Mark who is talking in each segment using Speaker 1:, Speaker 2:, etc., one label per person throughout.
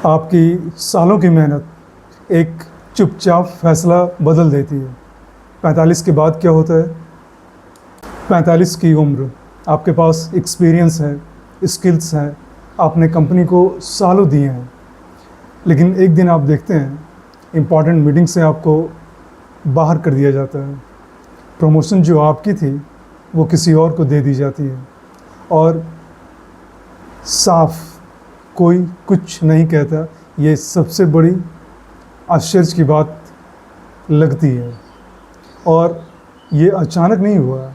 Speaker 1: आपकी सालों की मेहनत एक चुपचाप फैसला बदल देती है। 45 के बाद क्या होता है? 45 की उम्र, आपके पास एक्सपीरियंस है, स्किल्स हैं, आपने कंपनी को सालों दिए हैं, लेकिन एक दिन आप देखते हैं इम्पॉर्टेंट मीटिंग से आपको बाहर कर दिया जाता है। प्रमोशन जो आपकी थी वो किसी और को दे दी जाती है और साफ कोई कुछ नहीं कहता। ये सबसे बड़ी आश्चर्य की बात लगती है और ये अचानक नहीं हुआ।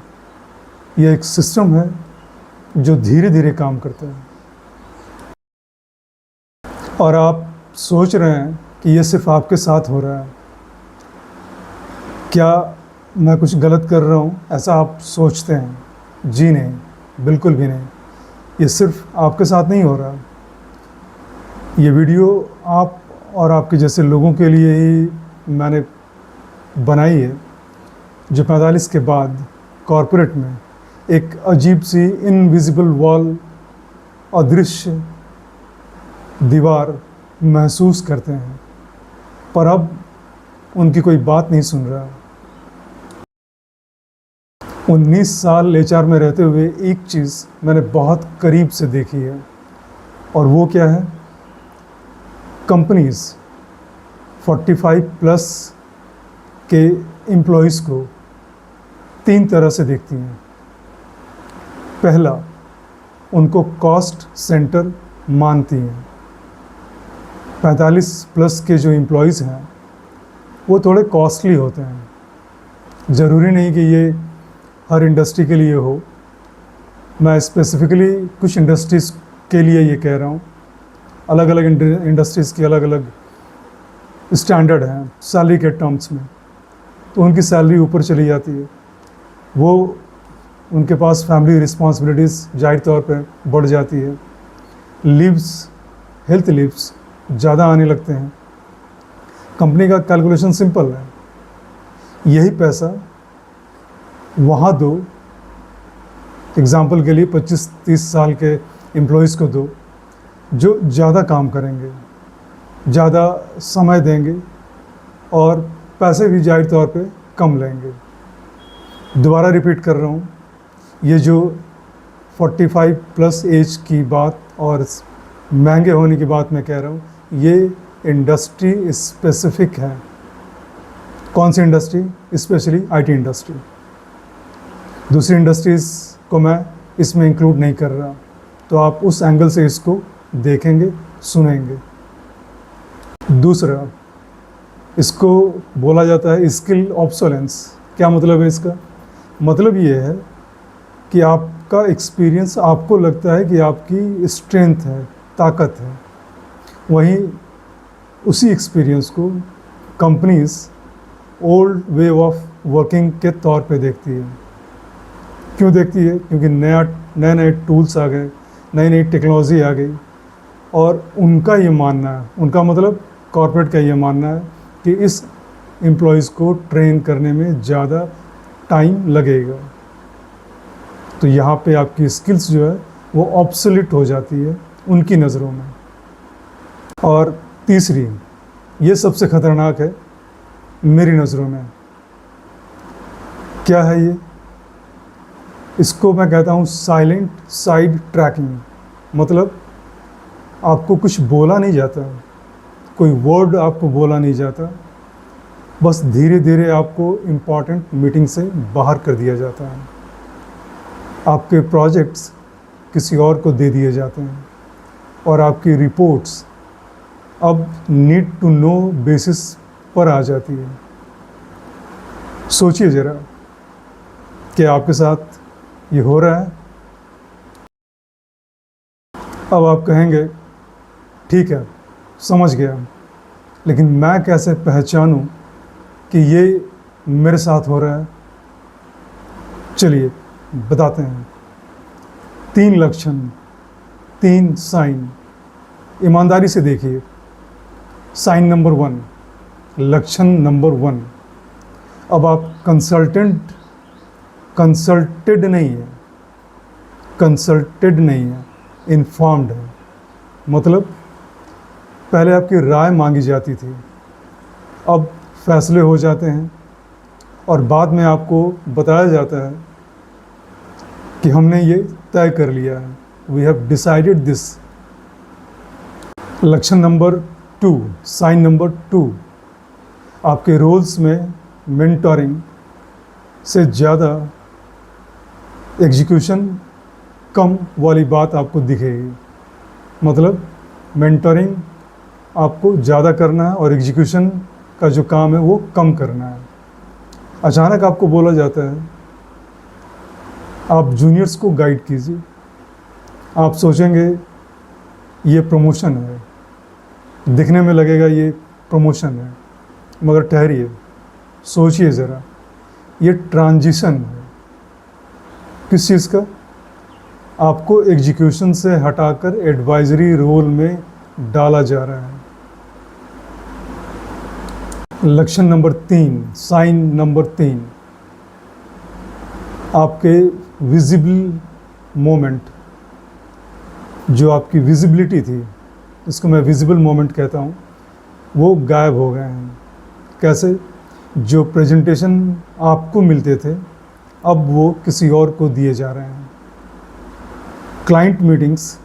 Speaker 1: ये एक सिस्टम है जो धीरे धीरे काम करता है और आप सोच रहे हैं कि ये सिर्फ आपके साथ हो रहा है। क्या मैं कुछ गलत कर रहा हूँ, ऐसा आप सोचते हैं? जी नहीं, बिल्कुल भी नहीं। ये सिर्फ आपके साथ नहीं हो रहा। ये वीडियो आप और आपके जैसे लोगों के लिए ही मैंने बनाई है, जो 45 के बाद कॉरपोरेट में एक अजीब सी इनविजिबल वॉल, अदृश्य दीवार महसूस करते हैं, पर अब उनकी कोई बात नहीं सुन रहा। 19 साल एचआर में रहते हुए एक चीज़ मैंने बहुत करीब से देखी है, और वो क्या है? कंपनीज़ 45 प्लस के एम्प्लॉयज़ को 3 तरह से देखती हैं। पहला, उनको कॉस्ट सेंटर मानती हैं। 45 प्लस के जो एम्प्लॉयज़ हैं वो थोड़े कॉस्टली होते हैं। ज़रूरी नहीं कि ये हर इंडस्ट्री के लिए हो। मैं स्पेसिफ़िकली कुछ इंडस्ट्रीज़ के लिए ये कह रहा हूँ। अलग अलग इंडस्ट्रीज़ की अलग अलग स्टैंडर्ड हैं सैलरी के टर्म्स में, तो उनकी सैलरी ऊपर चली जाती है। वो उनके पास फैमिली रिस्पॉन्सिबिलिटीज़ जाहिर तौर पे बढ़ जाती है। लीव्स, हेल्थ लीव्स ज़्यादा आने लगते हैं। कंपनी का कैलकुलेशन सिंपल है, यही पैसा वहाँ दो, एग्ज़ाम्पल के लिए 25-30 साल के एम्प्लॉयज़ को दो जो ज़्यादा काम करेंगे, ज़्यादा समय देंगे और पैसे भी जाहिर तौर पे कम लेंगे। दोबारा रिपीट कर रहा हूँ, ये जो 45 प्लस एज की बात और महंगे होने की बात मैं कह रहा हूँ, ये इंडस्ट्री स्पेसिफिक है। कौन सी इंडस्ट्री? Specially IT industry. दूसरी इंडस्ट्रीज़ को मैं इसमें इंक्लूड नहीं कर रहा, तो आप उस एंगल से इसको देखेंगे, सुनेंगे। दूसरा, इसको बोला जाता है स्किल ऑब्सोलेंस। क्या मतलब है इसका? मतलब ये है कि आपका एक्सपीरियंस आपको लगता है कि आपकी स्ट्रेंथ है, ताकत है, वहीं उसी एक्सपीरियंस को companies old way of working के तौर पे देखती है। क्यों देखती है? क्योंकि नए नए टूल्स आ गए, नई नई टेक्नोलॉजी आ गई, और उनका ये मानना है, उनका मतलब कॉर्पोरेट का ये मानना है कि इस एम्प्लॉयज़ को ट्रेन करने में ज़्यादा टाइम लगेगा। तो यहाँ पे आपकी स्किल्स जो है वो ऑब्सोलीट हो जाती है उनकी नज़रों में। और तीसरी, ये सबसे ख़तरनाक है मेरी नज़रों में। क्या है ये? इसको मैं कहता हूँ साइलेंट साइड ट्रैकिंग। मतलब आपको कुछ बोला नहीं जाता, कोई वर्ड आपको बोला नहीं जाता, बस धीरे धीरे आपको इम्पॉर्टेंट मीटिंग से बाहर कर दिया जाता है। आपके प्रोजेक्ट्स किसी और को दे दिए जाते हैं और आपकी रिपोर्ट्स अब नीड टू नो बेसिस पर आ जाती है। सोचिए ज़रा कि आपके साथ ये हो रहा है। अब आप कहेंगे ठीक है, समझ गया, लेकिन मैं कैसे पहचानूं कि ये मेरे साथ हो रहा है? चलिए बताते हैं। 3 लक्षण, 3 साइन, ईमानदारी से देखिए। साइन नंबर 1, लक्षण नंबर 1, अब आप कंसल्टेड नहीं है, इन्फॉर्म्ड है। मतलब पहले आपकी राय मांगी जाती थी, अब फैसले हो जाते हैं और बाद में आपको बताया जाता है कि हमने ये तय कर लिया है, वी हैव डिसाइडेड दिस। लक्षण नंबर 2, साइन नंबर 2, आपके रोल्स में मेंटोरिंग से ज़्यादा एग्जीक्यूशन कम वाली बात आपको दिखेगी। मतलब मेंटोरिंग आपको ज़्यादा करना है और एग्जीक्यूशन का जो काम है वो कम करना है। अचानक आपको बोला जाता है आप जूनियर्स को गाइड कीजिए। आप सोचेंगे ये प्रमोशन है, दिखने में लगेगा ये प्रमोशन है, मगर ठहरिए, सोचिए ज़रा, ये ट्रांजिशन है। किस चीज़ का? आपको एग्जीक्यूशन से हटाकर एडवाइजरी रोल में डाला जा रहा है। लक्षण नंबर 3, साइन नंबर 3, आपके विजिबल मोमेंट, जो आपकी विजिबिलिटी थी, इसको मैं विजिबल मोमेंट कहता हूँ, वो गायब हो गए हैं। कैसे? जो प्रेजेंटेशन आपको मिलते थे अब वो किसी और को दिए जा रहे हैं। क्लाइंट मीटिंग्स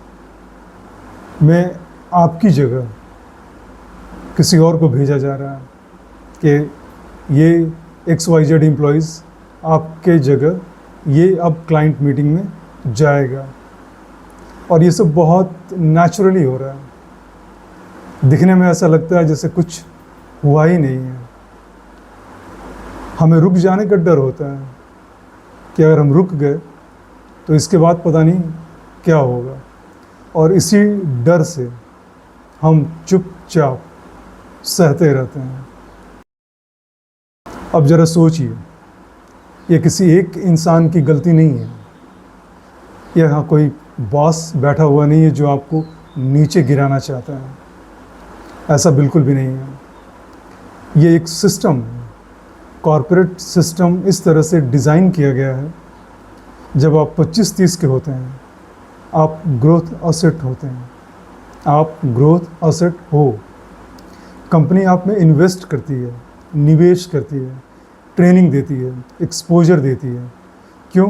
Speaker 1: में आपकी जगह किसी और को भेजा जा रहा है कि ये XYZ एम्प्लॉइज़ आपके जगह ये अब क्लाइंट मीटिंग में जाएगा। और ये सब बहुत नेचुरली हो रहा है। दिखने में ऐसा लगता है जैसे कुछ हुआ ही नहीं है। हमें रुक जाने का डर होता है कि अगर हम रुक गए तो इसके बाद पता नहीं क्या होगा, और इसी डर से हम चुपचाप सहते रहते हैं। अब ज़रा सोचिए, ये किसी एक इंसान की गलती नहीं है। यहाँ कोई बॉस बैठा हुआ नहीं है जो आपको नीचे गिराना चाहता है, ऐसा बिल्कुल भी नहीं है। ये एक सिस्टम है, कॉरपोरेट सिस्टम इस तरह से डिज़ाइन किया गया है। जब आप 25-30 के होते हैं आप ग्रोथ असेट होते हैं, आप ग्रोथ असेट हो। कंपनी आप में इन्वेस्ट करती है, निवेश करती है, ट्रेनिंग देती है, एक्सपोजर देती है। क्यों?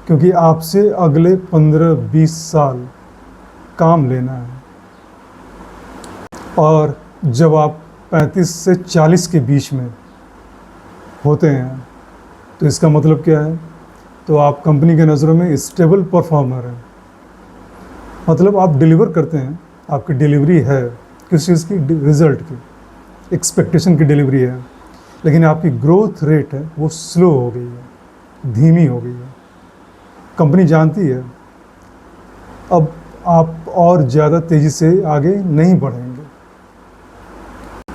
Speaker 1: क्योंकि आपसे अगले 15-20 साल काम लेना है। और जब आप 35 से 40 के बीच में होते हैं तो इसका मतलब क्या है? तो आप कंपनी के नज़रों में स्टेबल परफॉर्मर हैं। मतलब आप डिलीवर करते हैं, आपकी डिलीवरी है किस चीज़ की? रिज़ल्ट की, एक्सपेक्टेशन की डिलीवरी है, लेकिन आपकी ग्रोथ रेट है वो स्लो हो गई है, धीमी हो गई है। कंपनी जानती है अब आप और ज़्यादा तेज़ी से आगे नहीं बढ़ेंगे,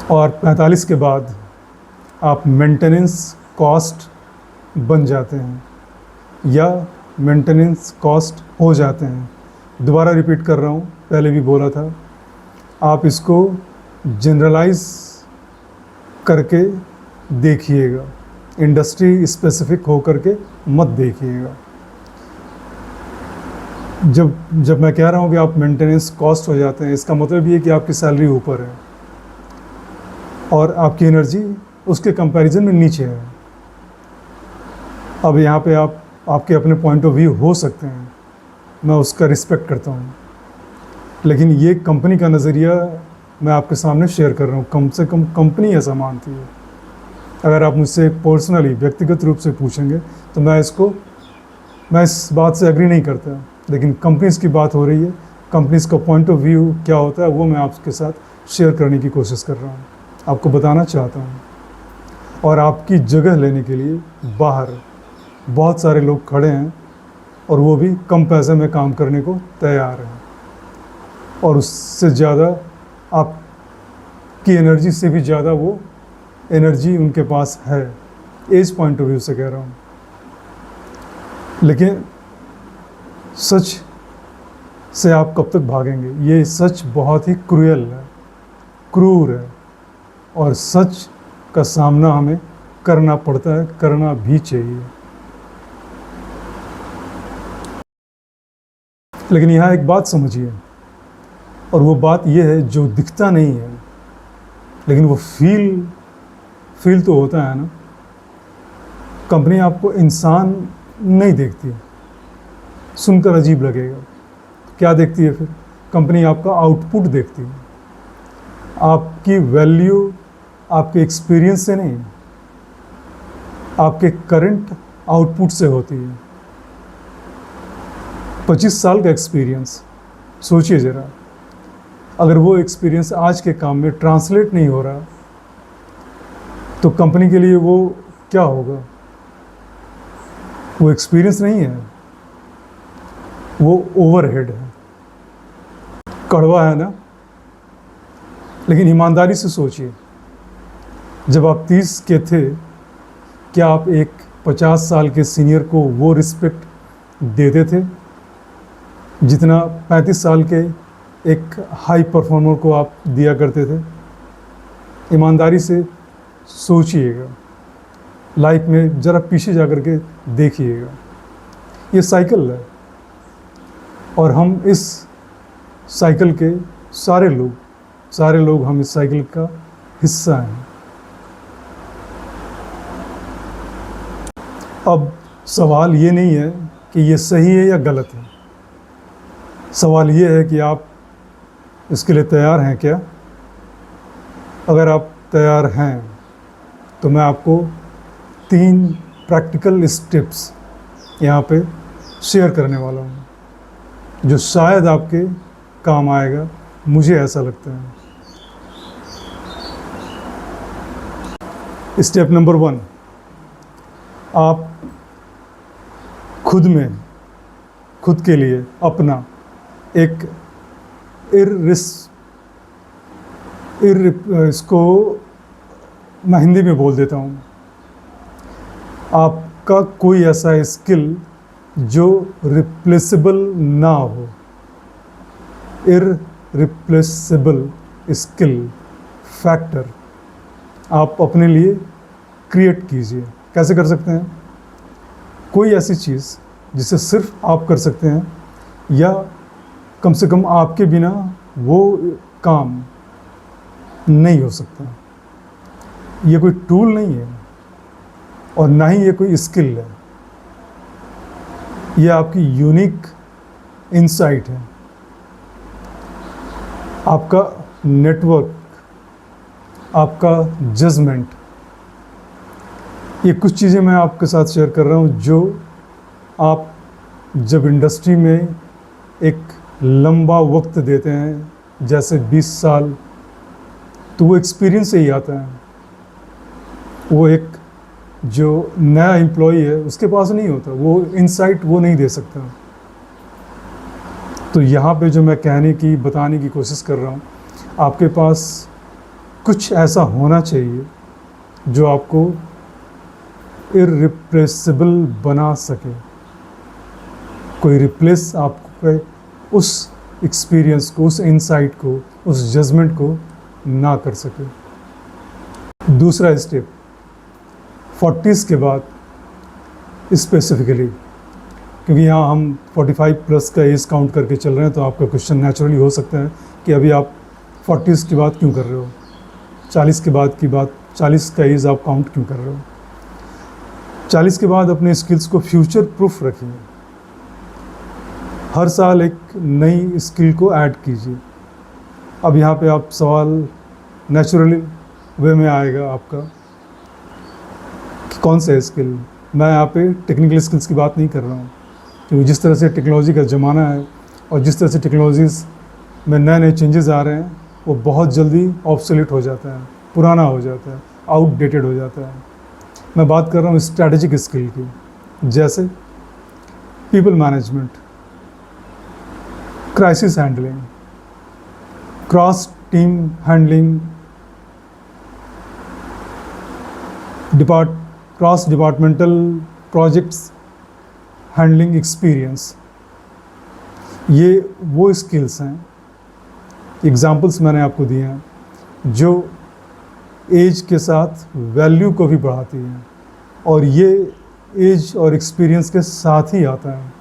Speaker 1: और 45 के बाद आप मेंटेनेंस कॉस्ट बन जाते हैं या मेंटेनेंस कॉस्ट हो जाते हैं। दोबारा रिपीट कर रहा हूँ, पहले भी बोला था, आप इसको जनरलाइज करके देखिएगा, इंडस्ट्री स्पेसिफिक हो करके मत देखिएगा। जब मैं कह रहा हूँ कि आप मेंटेनेंस कॉस्ट हो जाते हैं, इसका मतलब ये कि आपकी सैलरी ऊपर है और आपकी एनर्जी उसके कंपैरिजन में नीचे है। अब यहाँ पे आपके अपने पॉइंट ऑफ व्यू हो सकते हैं, मैं उसका रिस्पेक्ट करता हूँ, लेकिन ये कंपनी का नज़रिया मैं आपके सामने शेयर कर रहा हूँ। कम से कम कंपनी ऐसा मानती है। अगर आप मुझसे पर्सनली व्यक्तिगत रूप से पूछेंगे तो मैं इस बात से एग्री नहीं करता, लेकिन कंपनीज़ की बात हो रही है, कंपनीज़ का पॉइंट ऑफ व्यू क्या होता है वो मैं आपके साथ शेयर करने की कोशिश कर रहा हूँ, आपको बताना चाहता हूँ। और आपकी जगह लेने के लिए बाहर बहुत सारे लोग खड़े हैं और वो भी कम पैसे में काम करने को तैयार हैं, और उससे ज़्यादा आपकी एनर्जी से भी ज़्यादा वो एनर्जी उनके पास है। एज पॉइंट ऑफ व्यू से कह रहा हूँ। लेकिन सच से आप कब तक भागेंगे? ये सच बहुत ही क्रूएल है, क्रूर है, और सच का सामना हमें करना पड़ता है, करना भी चाहिए। लेकिन यहाँ एक बात समझिए, और वो बात ये है जो दिखता नहीं है लेकिन वो फील तो होता है ना। कंपनी आपको इंसान नहीं देखती, सुनकर अजीब लगेगा। क्या देखती है फिर? कंपनी आपका आउटपुट देखती है। आपकी वैल्यू आपके एक्सपीरियंस से नहीं, आपके करंट आउटपुट से होती है। 25 साल का एक्सपीरियंस, सोचिए ज़रा, अगर वो एक्सपीरियंस आज के काम में ट्रांसलेट नहीं हो रहा तो कंपनी के लिए वो क्या होगा? वो एक्सपीरियंस नहीं है, वो ओवरहेड है। कड़वा है ना, लेकिन ईमानदारी से सोचिए, जब आप 30 के थे, क्या आप एक 50 साल के सीनियर को वो रिस्पेक्ट देते थे जितना 35 साल के एक हाई परफॉर्मर को आप दिया करते थे? ईमानदारी से सोचिएगा, लाइफ में ज़रा पीछे जा कर के देखिएगा। ये साइकिल है और हम इस साइकिल के सारे लोग हम इस साइकिल का हिस्सा हैं। अब सवाल ये नहीं है कि ये सही है या गलत है, सवाल ये है कि आप इसके लिए तैयार हैं क्या? अगर आप तैयार हैं तो मैं आपको 3 प्रैक्टिकल स्टेप्स यहाँ पे शेयर करने वाला हूँ जो शायद आपके काम आएगा, मुझे ऐसा लगता है। स्टेप नंबर 1, आप खुद के लिए अपना एक इसको मैं हिंदी में बोल देता हूँ, आपका कोई ऐसा स्किल जो रिप्लेसेबल ना हो, इररिप्लेसेबल स्किल फैक्टर आप अपने लिए क्रिएट कीजिए। कैसे कर सकते हैं? कोई ऐसी चीज़ जिसे सिर्फ आप कर सकते हैं या कम से कम आपके बिना वो काम नहीं हो सकता। ये कोई टूल नहीं है और ना ही ये कोई स्किल है, ये आपकी यूनिक इंसाइट है, आपका नेटवर्क, आपका जजमेंट। ये कुछ चीज़ें मैं आपके साथ शेयर कर रहा हूँ जो आप जब इंडस्ट्री में एक लंबा वक्त देते हैं, जैसे 20 साल, तो वो एक्सपीरियंस से ही आता है। वो एक जो नया एम्प्लॉई है उसके पास नहीं होता, वो इंसाइट वो नहीं दे सकता। तो यहाँ पे जो मैं बताने की कोशिश कर रहा हूँ, आपके पास कुछ ऐसा होना चाहिए जो आपको इररिप्लेसेबल बना सके। कोई रिप्लेस आपको उस एक्सपीरियंस को, उस इंसाइट को, उस जजमेंट को ना कर सके। दूसरा स्टेप, 40s के बाद स्पेसिफिकली, क्योंकि यहाँ हम 45 प्लस का एज काउंट करके चल रहे हैं, तो आपका क्वेश्चन नेचुरली हो सकता है कि अभी आप 40s की बात क्यों कर रहे हो, 40 के बाद की बात, 40 का एज आप काउंट क्यों कर रहे हो? 40 के बाद अपने स्किल्स को फ्यूचर प्रूफ रखिए। हर साल एक नई स्किल को ऐड कीजिए। अब यहाँ पे आप सवाल नेचुरली वे में आएगा आपका कि कौन सा स्किल। मैं यहाँ पे टेक्निकल स्किल्स की बात नहीं कर रहा हूँ, क्योंकि जिस तरह से टेक्नोलॉजी का ज़माना है और जिस तरह से टेक्नोलॉजीज़ में नए नए चेंजेस आ रहे हैं, वो बहुत जल्दी ऑब्सोलीट हो जाता है, पुराना हो जाता है, आउटडेटेड हो जाता है। मैं बात कर रहा हूँ स्ट्रैटेजिक स्किल की, जैसे people management, crisis handling, cross team handling, cross departmental projects handling experience. ये वो स्किल्स हैं, एग्जाम्पल्स मैंने आपको दिए हैं, जो एज के साथ वैल्यू को भी बढ़ाती हैं, और ये एज और एक्सपीरियंस के साथ ही आता है।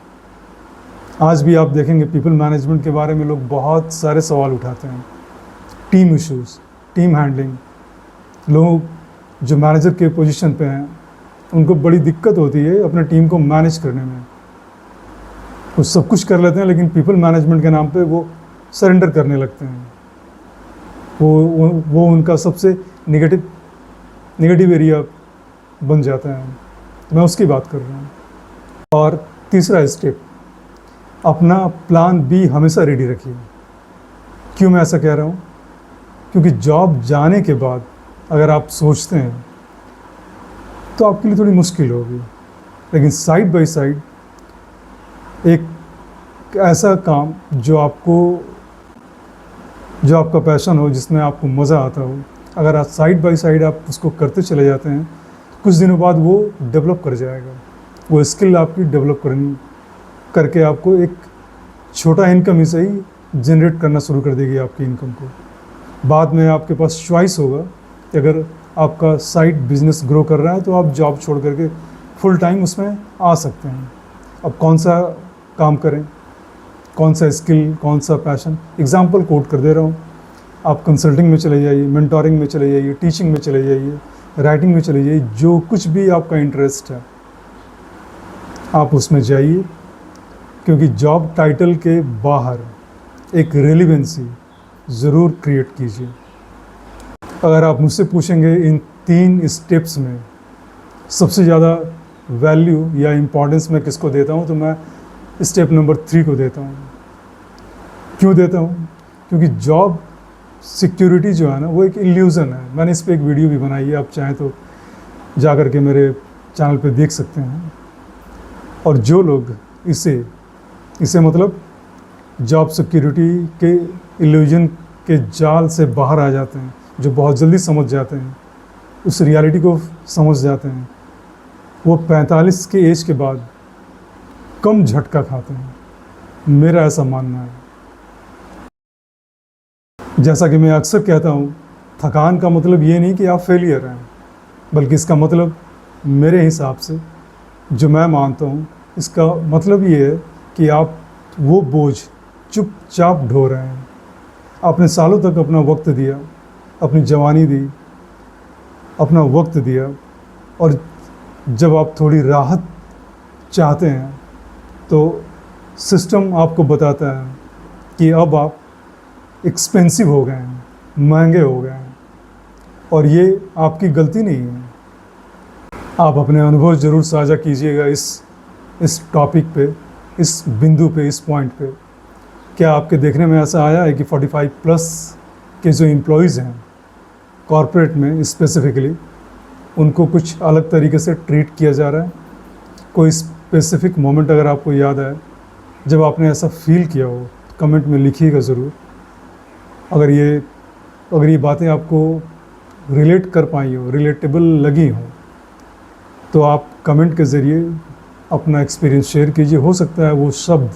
Speaker 1: आज भी आप देखेंगे पीपल मैनेजमेंट के बारे में लोग बहुत सारे सवाल उठाते हैं। टीम इश्यूज़, टीम हैंडलिंग, लोग जो मैनेजर के पोजीशन पे हैं उनको बड़ी दिक्कत होती है अपने टीम को मैनेज करने में। वो सब कुछ कर लेते हैं लेकिन पीपल मैनेजमेंट के नाम पे वो सरेंडर करने लगते हैं। वो उनका सबसे नेगेटिव एरिया बन जाता है। मैं उसकी बात कर रहा हूँ। और तीसरा स्टेप, अपना प्लान बी हमेशा रेडी रखिए। क्यों मैं ऐसा कह रहा हूँ? क्योंकि जॉब जाने के बाद अगर आप सोचते हैं तो आपके लिए थोड़ी मुश्किल होगी, लेकिन साइड बाय साइड एक ऐसा काम जो आपका पैशन हो, जिसमें आपको मज़ा आता हो, अगर आप साइड बाय साइड आप उसको करते चले जाते हैं, कुछ दिनों बाद वो डेवलप कर जाएगा। वो स्किल आपकी डेवलप करके आपको एक छोटा इनकम ही सही जनरेट करना शुरू कर देगी आपकी इनकम को। बाद में आपके पास चॉइस होगा कि अगर आपका साइड बिजनेस ग्रो कर रहा है तो आप जॉब छोड़ करके फुल टाइम उसमें आ सकते हैं। अब कौन सा काम करें, कौन सा स्किल, कौन सा पैशन, एग्जाम्पल कोट कर दे रहा हूँ। आप कंसल्टिंग में चले जाइए, मेंटोरिंग में चले जाइए, टीचिंग में चले जाइए, राइटिंग में चले जाइए, जो कुछ भी आपका इंटरेस्ट है आप उसमें जाइए। क्योंकि जॉब टाइटल के बाहर एक रेलिवेंसी ज़रूर क्रिएट कीजिए। अगर आप मुझसे पूछेंगे इन 3 स्टेप्स में सबसे ज़्यादा वैल्यू या इम्पोर्टेंस मैं किसको देता हूँ, तो मैं स्टेप नंबर 3 को देता हूँ। क्यों देता हूँ? क्योंकि जॉब सिक्योरिटी जो है ना, वो एक इल्यूज़न है। मैंने इस पर एक वीडियो भी बनाई है, आप चाहें तो जा कर के मेरे चैनल पे देख सकते हैं। और जो लोग इसे मतलब जॉब सिक्योरिटी के इल्यूजन के जाल से बाहर आ जाते हैं, जो बहुत जल्दी समझ जाते हैं, उस रियलिटी को समझ जाते हैं, वो 45 के एज के बाद कम झटका खाते हैं। मेरा ऐसा मानना है। जैसा कि मैं अक्सर कहता हूँ, थकान का मतलब ये नहीं कि आप फेलियर हैं, बल्कि इसका मतलब मेरे हिसाब से, जो मैं मानता हूँ, इसका मतलब ये है कि आप वो बोझ चुपचाप ढो रहे हैं। आपने सालों तक अपना वक्त दिया, अपनी जवानी दी, अपना वक्त दिया, और जब आप थोड़ी राहत चाहते हैं तो सिस्टम आपको बताता है कि अब आप एक्सपेंसिव हो गए हैं, महंगे हो गए हैं। और ये आपकी गलती नहीं है। आप अपने अनुभव ज़रूर साझा कीजिएगा इस टॉपिक पे, इस बिंदु पे, इस पॉइंट पे। क्या आपके देखने में ऐसा आया है कि 45 प्लस के जो एम्प्लॉयज़ हैं कॉरपोरेट में स्पेसिफिकली, उनको कुछ अलग तरीके से ट्रीट किया जा रहा है? कोई स्पेसिफिक मोमेंट अगर आपको याद आए जब आपने ऐसा फील किया हो, तो कमेंट में लिखिएगा ज़रूर। अगर ये बातें आपको रिलेट कर पाई हो, रिलेटेबल लगी हो, तो आप कमेंट के ज़रिए अपना एक्सपीरियंस शेयर कीजिए। हो सकता है वो शब्द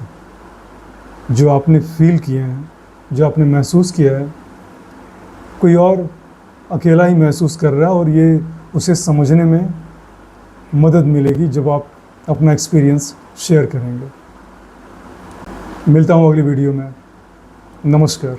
Speaker 1: जो आपने फील किए हैं, जो आपने महसूस किया है, कोई और अकेला ही महसूस कर रहा है, और ये उसे समझने में मदद मिलेगी जब आप अपना एक्सपीरियंस शेयर करेंगे। मिलता हूँ अगली वीडियो में। नमस्कार।